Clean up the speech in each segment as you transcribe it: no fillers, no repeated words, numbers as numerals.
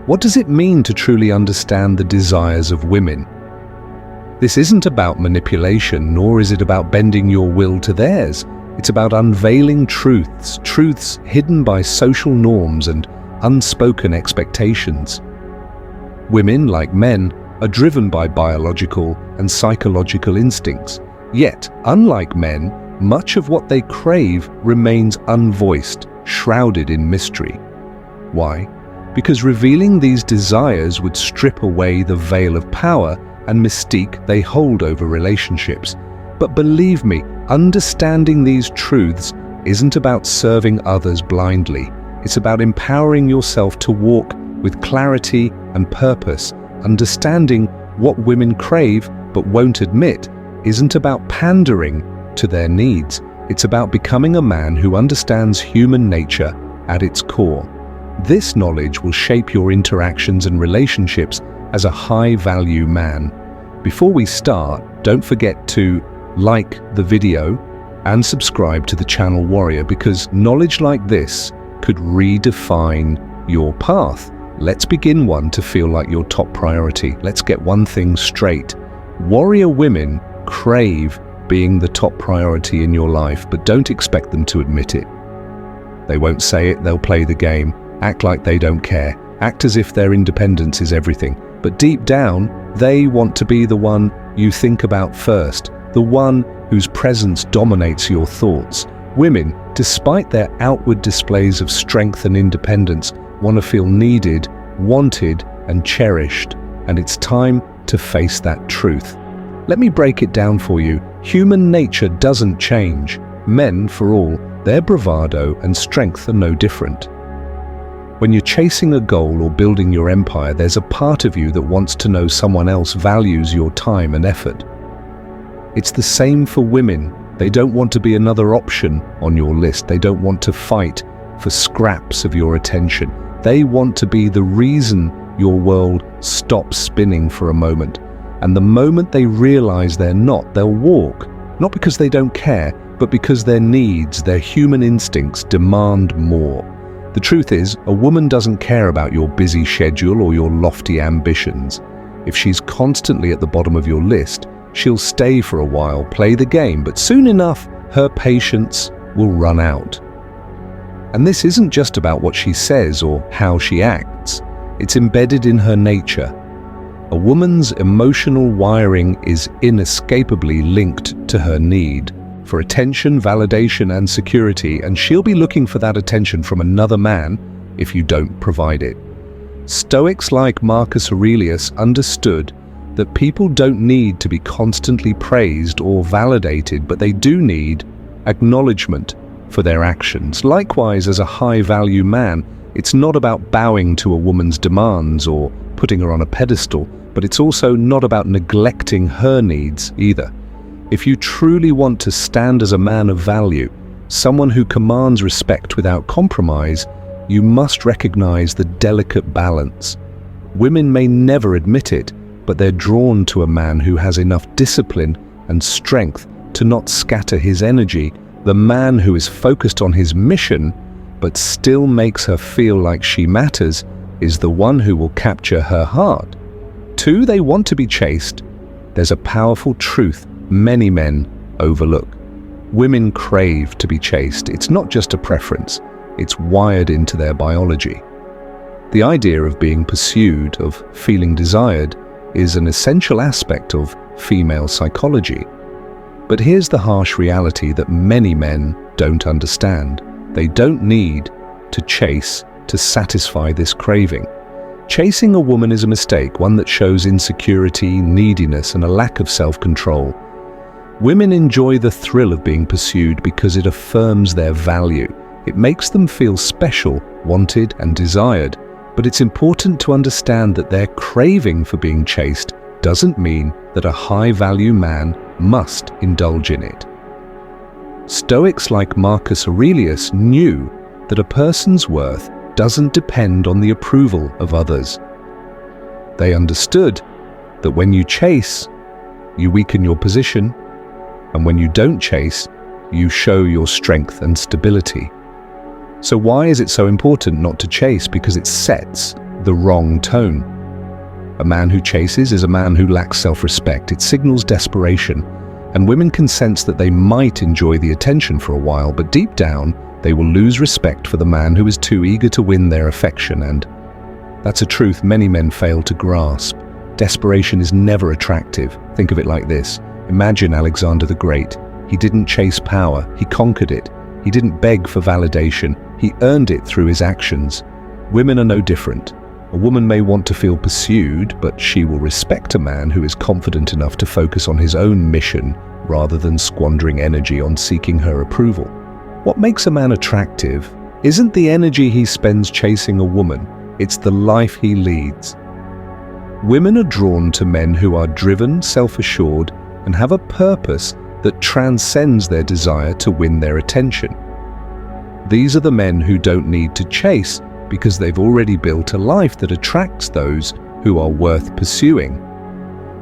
What does it mean to truly understand the desires of women? This isn't about manipulation, nor is it about bending your will to theirs. It's about unveiling truths hidden by social norms and unspoken expectations. Women, like men, are driven by biological and psychological instincts. Yet, unlike men, much of what they crave remains unvoiced, shrouded in mystery. Why? Because revealing these desires would strip away the veil of power and mystique they hold over relationships. But believe me, understanding these truths isn't about serving others blindly. It's about empowering yourself to walk with clarity and purpose. Understanding what women crave but won't admit isn't about pandering to their needs. It's about becoming a man who understands human nature at its core. This knowledge will shape your interactions and relationships as a high-value man. Before we start, don't forget to like the video and subscribe to the channel Warrior, because knowledge like this could redefine your path. Let's begin one to feel like your top priority. Let's get one thing straight. Warrior women crave being the top priority in your life, but don't expect them to admit it. They won't say it, they'll play the game, act like they don't care, act as if their independence is everything. But deep down, they want to be the one you think about first, the one whose presence dominates your thoughts. Women, despite their outward displays of strength and independence, want to feel needed, wanted, and cherished. And it's time to face that truth. Let me break it down for you. Human nature doesn't change. Men, for all, their bravado and strength are no different. When you're chasing a goal or building your empire, there's a part of you that wants to know someone else values your time and effort. It's the same for women. They don't want to be another option on your list. They don't want to fight for scraps of your attention. They want to be the reason your world stops spinning for a moment. And the moment they realize they're not, they'll walk. Not because they don't care, but because their needs, their human instincts demand more. The truth is, a woman doesn't care about your busy schedule or your lofty ambitions. If she's constantly at the bottom of your list, she'll stay for a while, play the game, but soon enough, her patience will run out. And this isn't just about what she says or how she acts. It's embedded in her nature. A woman's emotional wiring is inescapably linked to her need for attention, validation, and security, and she'll be looking for that attention from another man if you don't provide it. Stoics like Marcus Aurelius understood that people don't need to be constantly praised or validated, but they do need acknowledgement for their actions. Likewise, as a high-value man, it's not about bowing to a woman's demands or putting her on a pedestal, but it's also not about neglecting her needs either. If you truly want to stand as a man of value, someone who commands respect without compromise, you must recognize the delicate balance. Women may never admit it, but they're drawn to a man who has enough discipline and strength to not scatter his energy. The man who is focused on his mission, but still makes her feel like she matters, is the one who will capture her heart. 2, they want to be chased. There's a powerful truth many men overlook. Women crave to be chased. It's not just a preference, it's wired into their biology. The idea of being pursued, of feeling desired, is an essential aspect of female psychology. But here's the harsh reality that many men don't understand. They don't need to chase to satisfy this craving. Chasing a woman is a mistake, one that shows insecurity, neediness, and a lack of self-control. Women enjoy the thrill of being pursued because it affirms their value. It makes them feel special, wanted, and desired. But it's important to understand that their craving for being chased doesn't mean that a high-value man must indulge in it. Stoics like Marcus Aurelius knew that a person's worth doesn't depend on the approval of others. They understood that when you chase, you weaken your position, and when you don't chase, you show your strength and stability. So why is it so important not to chase? Because it sets the wrong tone. A man who chases is a man who lacks self-respect. It signals desperation, and women can sense that they might enjoy the attention for a while, but deep down, they will lose respect for the man who is too eager to win their affection, and that's a truth many men fail to grasp. Desperation is never attractive. Think of it like this. Imagine Alexander the Great. He didn't chase power, he conquered it. He didn't beg for validation, he earned it through his actions. Women are no different. A woman may want to feel pursued, but she will respect a man who is confident enough to focus on his own mission rather than squandering energy on seeking her approval. What makes a man attractive isn't the energy he spends chasing a woman, it's the life he leads. Women are drawn to men who are driven, self-assured, and have a purpose that transcends their desire to win their attention. These are the men who don't need to chase because they've already built a life that attracts those who are worth pursuing.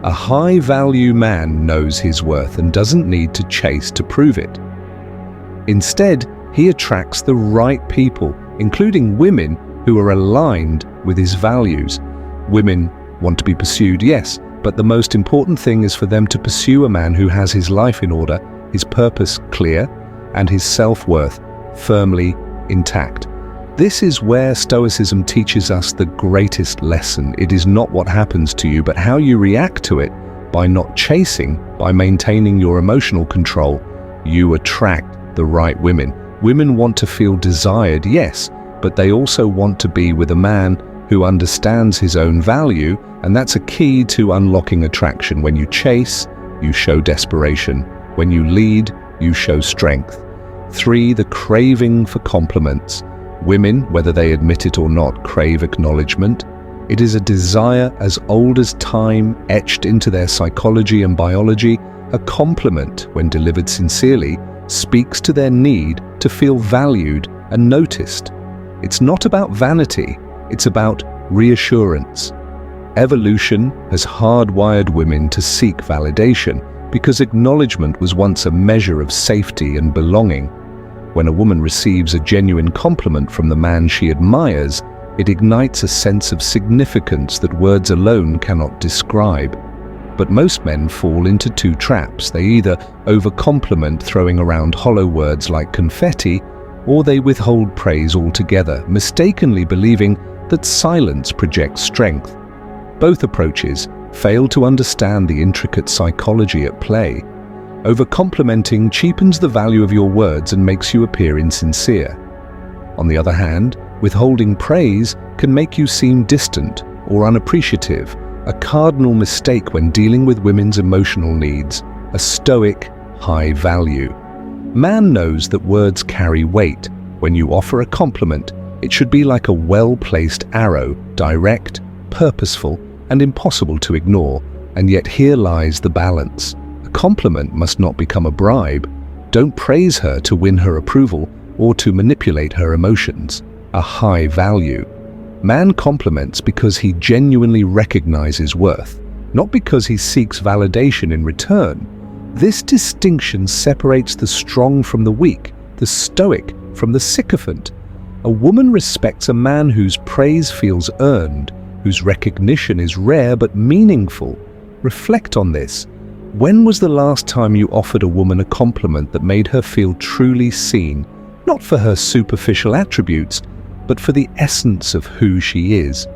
A high-value man knows his worth and doesn't need to chase to prove it. Instead, he attracts the right people, including women who are aligned with his values. Women want to be pursued, yes, but the most important thing is for them to pursue a man who has his life in order, his purpose clear, and his self-worth firmly intact. This is where Stoicism teaches us the greatest lesson. It is not what happens to you, but how you react to it. By not chasing, by maintaining your emotional control, you attract the right women. Women want to feel desired, yes, but they also want to be with a man who understands his own value, and that's a key to unlocking attraction. When you chase, you show desperation. When you lead, you show strength. 3. The craving for compliments. Women, whether they admit it or not, crave acknowledgement. It is a desire as old as time, etched into their psychology and biology. A compliment, when delivered sincerely, speaks to their need to feel valued and noticed. It's not about vanity, it's about reassurance. Evolution has hardwired women to seek validation because acknowledgement was once a measure of safety and belonging. When a woman receives a genuine compliment from the man she admires, it ignites a sense of significance that words alone cannot describe. But most men fall into two traps. They either overcompliment, throwing around hollow words like confetti, or they withhold praise altogether, mistakenly believing that silence projects strength. Both approaches fail to understand the intricate psychology at play. Overcomplimenting cheapens the value of your words and makes you appear insincere. On the other hand, withholding praise can make you seem distant or unappreciative, a cardinal mistake when dealing with women's emotional needs, a stoic high value. Man knows that words carry weight. When you offer a compliment, it should be like a well-placed arrow, direct, purposeful, and impossible to ignore, and yet here lies the balance. A compliment must not become a bribe. Don't praise her to win her approval or to manipulate her emotions. A high value. Man compliments because he genuinely recognizes worth, not because he seeks validation in return. This distinction separates the strong from the weak, the stoic from the sycophant. A woman respects a man whose praise feels earned, whose recognition is rare but meaningful. Reflect on this. When was the last time you offered a woman a compliment that made her feel truly seen, not for her superficial attributes, but for the essence of who she is?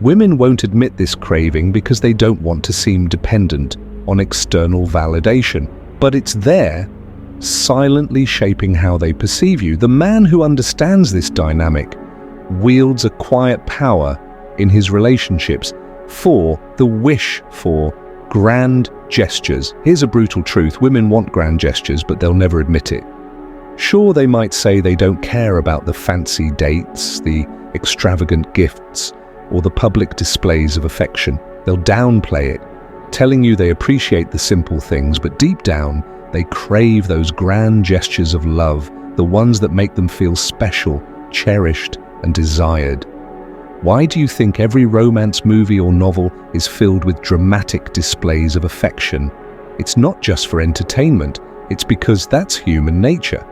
Women won't admit this craving because they don't want to seem dependent on external validation, but it's there, silently shaping how they perceive you. The man who understands this dynamic wields a quiet power in his relationships. 4. The wish for grand gestures. Here's a brutal truth. Women want grand gestures, but they'll never admit it. Sure, they might say they don't care about the fancy dates, the extravagant gifts, or the public displays of affection. They'll downplay it, telling you they appreciate the simple things, but deep down, they crave those grand gestures of love, the ones that make them feel special, cherished, and desired. Why do you think every romance movie or novel is filled with dramatic displays of affection? It's not just for entertainment, it's because that's human nature.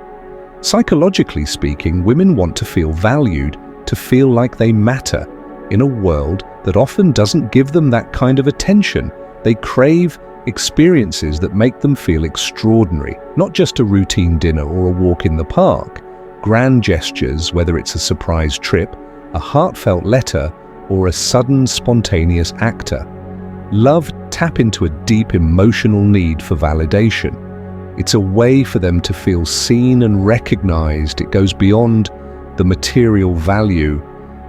Psychologically speaking, women want to feel valued, to feel like they matter. in a world that often doesn't give them that kind of attention. They crave experiences that make them feel extraordinary, not just a routine dinner or a walk in the park. Grand gestures, whether it's a surprise trip, a heartfelt letter, or a sudden spontaneous actor. Love tap into a deep emotional need for validation. It's a way for them to feel seen and recognized. It goes beyond the material value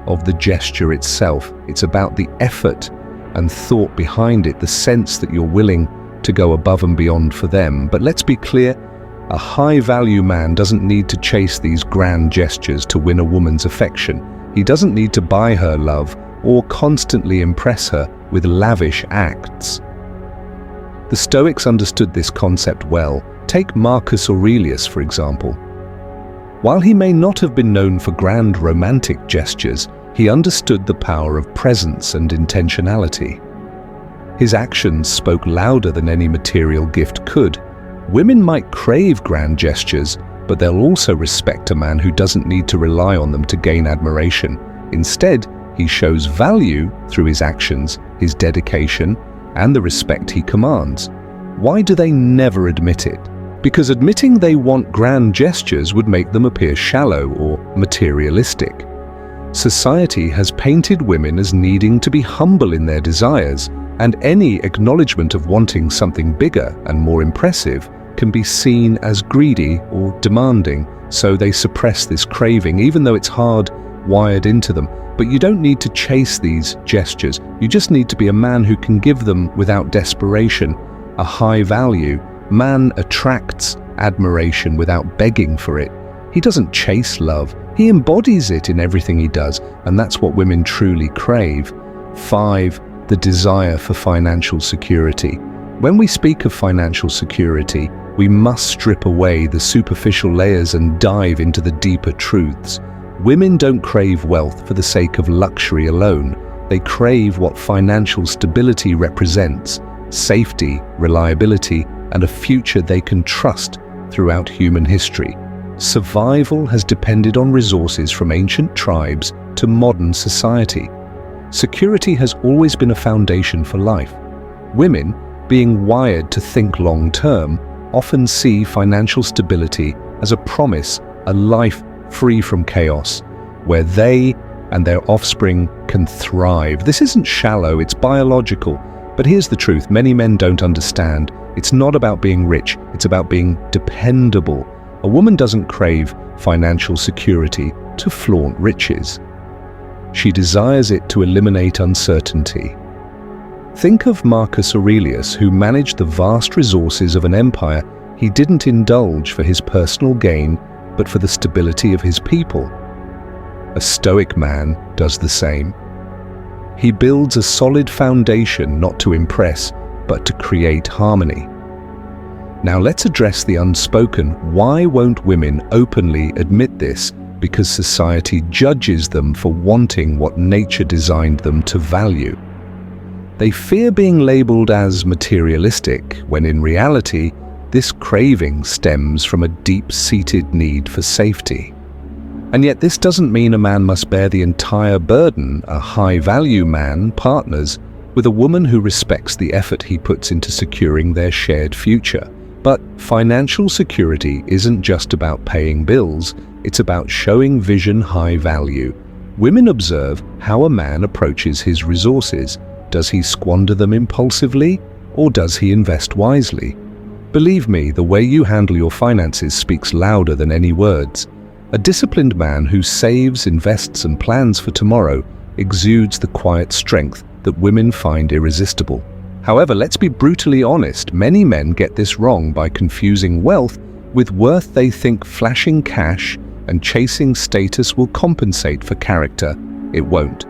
of the gesture itself. It's about the effort and thought behind it, the sense that you're willing to go above and beyond for them. But let's be clear, a high-value man doesn't need to chase these grand gestures to win a woman's affection. He doesn't need to buy her love or constantly impress her with lavish acts. The Stoics understood this concept well. Take Marcus Aurelius, for example. While he may not have been known for grand romantic gestures, he understood the power of presence and intentionality. His actions spoke louder than any material gift could. Women might crave grand gestures, but they'll also respect a man who doesn't need to rely on them to gain admiration. Instead, he shows value through his actions, his dedication, and the respect he commands. Why do they never admit it? Because admitting they want grand gestures would make them appear shallow or materialistic. Society has painted women as needing to be humble in their desires, and any acknowledgement of wanting something bigger and more impressive can be seen as greedy or demanding, so they suppress this craving, even though it's hard-wired into them. But you don't need to chase these gestures. You just need to be a man who can give them without desperation. A high value man attracts admiration without begging for it. He doesn't chase love. He embodies it in everything he does, and that's what women truly crave. 5. The desire for financial security. When we speak of financial security, we must strip away the superficial layers and dive into the deeper truths. Women don't crave wealth for the sake of luxury alone. They crave what financial stability represents: safety, reliability, and a future they can trust throughout human history. Survival has depended on resources from ancient tribes to modern society. Security has always been a foundation for life. Women, being wired to think long-term, often see financial stability as a promise, a life free from chaos, where they and their offspring can thrive. This isn't shallow, it's biological. But here's the truth, many men don't understand. It's not about being rich, it's about being dependable. A woman doesn't crave financial security to flaunt riches. She desires it to eliminate uncertainty. Think of Marcus Aurelius, who managed the vast resources of an empire. He didn't indulge for his personal gain, but for the stability of his people. A Stoic man does the same. He builds a solid foundation not to impress, but to create harmony. Now let's address the unspoken. Why won't women openly admit this? Because society judges them for wanting what nature designed them to value. They fear being labeled as materialistic, when in reality, this craving stems from a deep-seated need for safety. And yet this doesn't mean a man must bear the entire burden. A high-value man partners with a woman who respects the effort he puts into securing their shared future. But financial security isn't just about paying bills, it's about showing vision, high value. Women observe how a man approaches his resources. Does he squander them impulsively, or does he invest wisely? Believe me, the way you handle your finances speaks louder than any words. A disciplined man who saves, invests, and plans for tomorrow exudes the quiet strength that women find irresistible. However, let's be brutally honest, many men get this wrong by confusing wealth with worth. They think flashing cash and chasing status will compensate for character. It won't.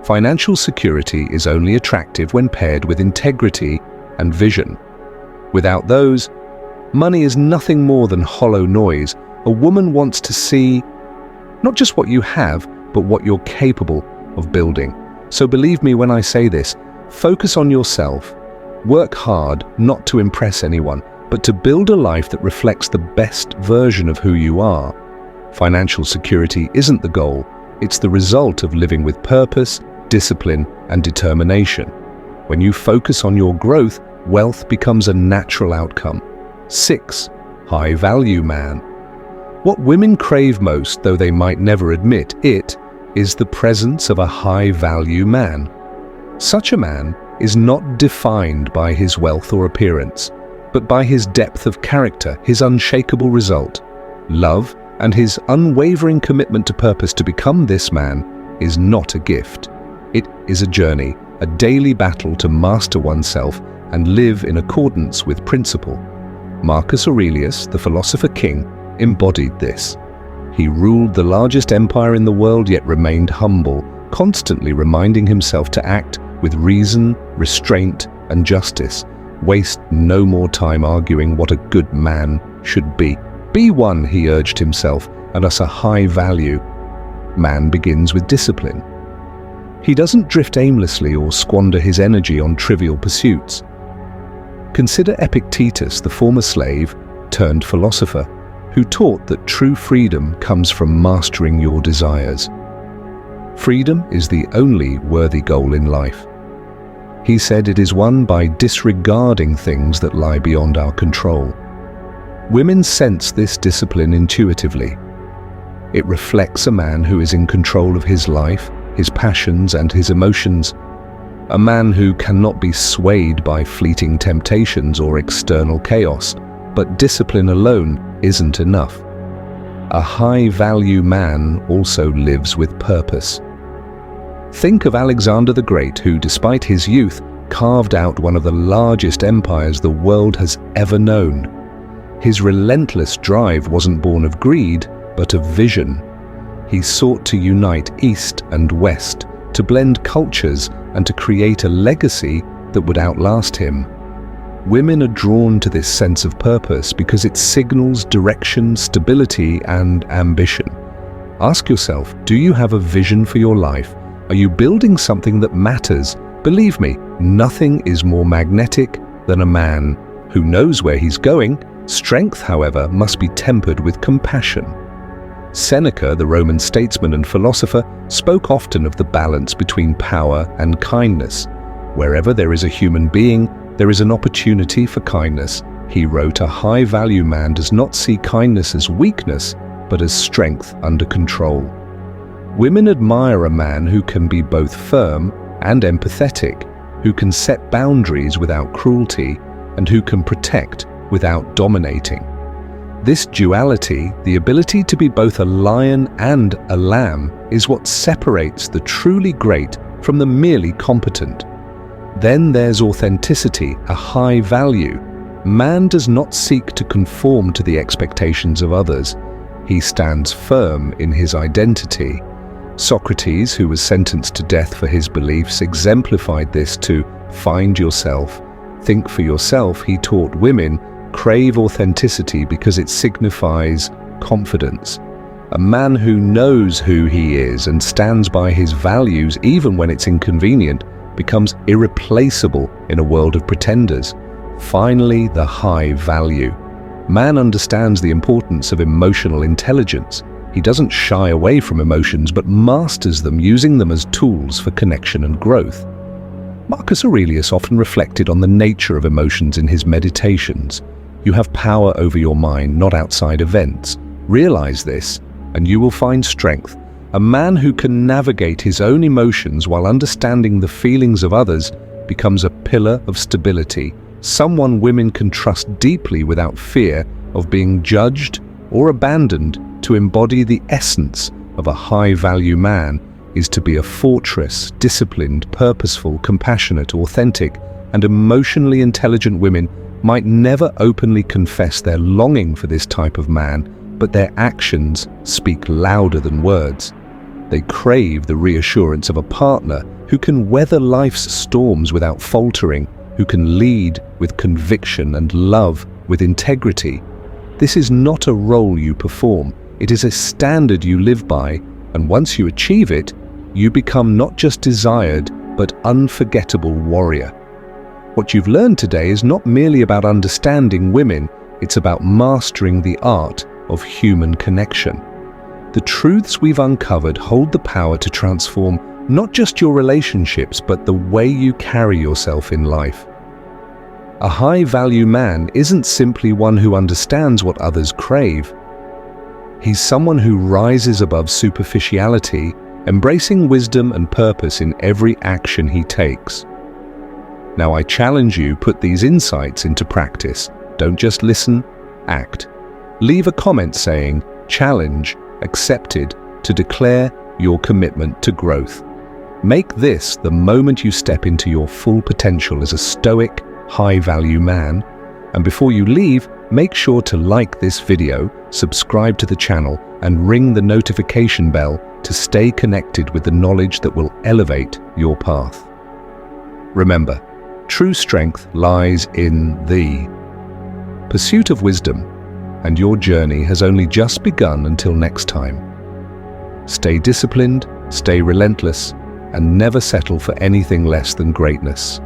Financial security is only attractive when paired with integrity and vision. Without those, money is nothing more than hollow noise. A woman wants to see not just what you have, but what you're capable of building. So believe me when I say this, focus on yourself. Work hard not to impress anyone, but to build a life that reflects the best version of who you are. Financial security isn't the goal, it's the result of living with purpose, discipline, and determination. When you focus on your growth, wealth becomes a natural outcome. 6. High-value man. What women crave most, though they might never admit it, is the presence of a high-value man. Such a man is not defined by his wealth or appearance, but by his depth of character, his unshakable resolve, love, and his unwavering commitment to purpose. To become this man is not a gift. It is a journey, a daily battle to master oneself and live in accordance with principle. Marcus Aurelius, the philosopher king, embodied this. He ruled the largest empire in the world, yet remained humble, constantly reminding himself to act with reason, restraint, and justice. Waste no more time arguing what a good man should be. Be one, he urged himself, and as a high value. Man begins with discipline. He doesn't drift aimlessly or squander his energy on trivial pursuits. Consider Epictetus, the former slave turned philosopher, who taught that true freedom comes from mastering your desires. Freedom is the only worthy goal in life. He said it is won by disregarding things that lie beyond our control. Women sense this discipline intuitively. It reflects a man who is in control of his life, his passions, and his emotions. A man who cannot be swayed by fleeting temptations or external chaos. But discipline alone isn't enough. A high-value man also lives with purpose. Think of Alexander the Great, who, despite his youth, carved out one of the largest empires the world has ever known. His relentless drive wasn't born of greed, but of vision. He sought to unite East and West, to blend cultures, and to create a legacy that would outlast him. Women are drawn to this sense of purpose because it signals direction, stability, and ambition. Ask yourself, do you have a vision for your life? Are you building something that matters? Believe me, nothing is more magnetic than a man who knows where he's going. Strength, however, must be tempered with compassion. Seneca, the Roman statesman and philosopher, spoke often of the balance between power and kindness. Wherever there is a human being, there is an opportunity for kindness. He wrote, a high-value man does not see kindness as weakness, but as strength under control. Women admire a man who can be both firm and empathetic, who can set boundaries without cruelty, and who can protect without dominating. This duality, the ability to be both a lion and a lamb, is what separates the truly great from the merely competent. Then there's authenticity, a high value. Man does not seek to conform to the expectations of others. He stands firm in his identity. Socrates, who was sentenced to death for his beliefs, exemplified this to find yourself, think for yourself. He taught women, crave authenticity because it signifies confidence. A man who knows who he is and stands by his values even when it's inconvenient becomes irreplaceable in a world of pretenders. Finally, the high value. Man understands the importance of emotional intelligence. He doesn't shy away from emotions, but masters them, using them as tools for connection and growth. Marcus Aurelius often reflected on the nature of emotions in his meditations. You have power over your mind, not outside events. Realize this, and you will find strength. A man who can navigate his own emotions while understanding the feelings of others becomes a pillar of stability, someone women can trust deeply without fear of being judged or abandoned. To embody the essence of a high-value man is to be a fortress. Disciplined, purposeful, compassionate, authentic, and emotionally intelligent women might never openly confess their longing for this type of man, but their actions speak louder than words. They crave the reassurance of a partner who can weather life's storms without faltering, who can lead with conviction and love with integrity. This is not a role you perform, it is a standard you live by, and once you achieve it, you become not just desired, but unforgettable warrior. What you've learned today is not merely about understanding women, it's about mastering the art of human connection. The truths we've uncovered hold the power to transform Not just your relationships, but the way you carry yourself in life. A high-value man isn't simply one who understands what others crave. He's someone who rises above superficiality, embracing wisdom and purpose in every action he takes. Now I challenge you, put these insights into practice. Don't just listen, act. Leave a comment saying, "Challenge accepted," to declare your commitment to growth. Make this the moment you step into your full potential as a stoic, high-value man. And before you leave, make sure to like this video, subscribe to the channel, and ring the notification bell to stay connected with the knowledge that will elevate your path. Remember, true strength lies in the pursuit of wisdom, and your journey has only just begun. Until next time. Stay disciplined, stay relentless, and never settle for anything less than greatness.